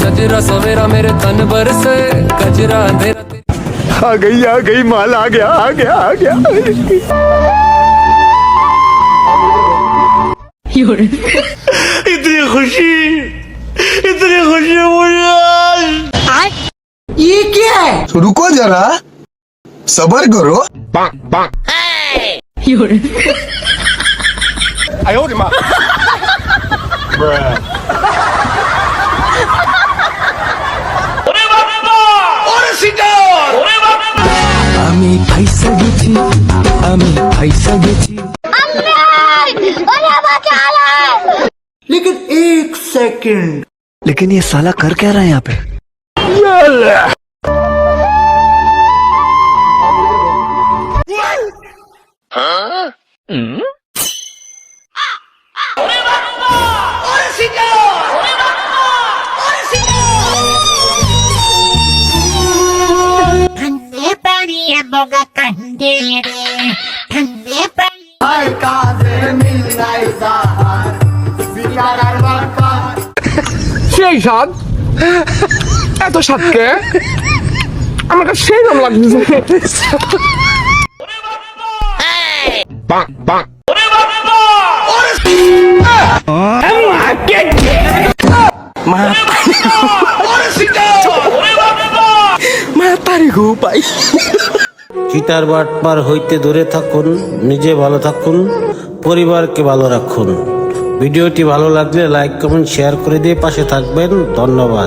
सजरा सवेरा मेरे तन बरसे कजरा अंधेरा आ गई माल आ गया इतनी खुशी मुझे आज। ये क्या है? तो रुको जरा सबर करो। आयो रे माँ। আমি ফাইসা গেছি लेकिन एक सेकंड, लेकिन ये साला कर क्या रहा है यहाँ पे ठंडे पानी बोगा कंडेरे ठंडे पानी সেই স্বাদ এত স্বাদকে আমার কাছে সেই নাম লাগছে চিটার বাটপার হইতে দূরে থাকুন, নিজে ভালো থাকুন, পরিবারকে ভালো রাখুন। ভিডিওটি ভালো লাগলে লাইক কমেন্ট শেয়ার করে দিয়ে পাশে থাকবেন। ধন্যবাদ।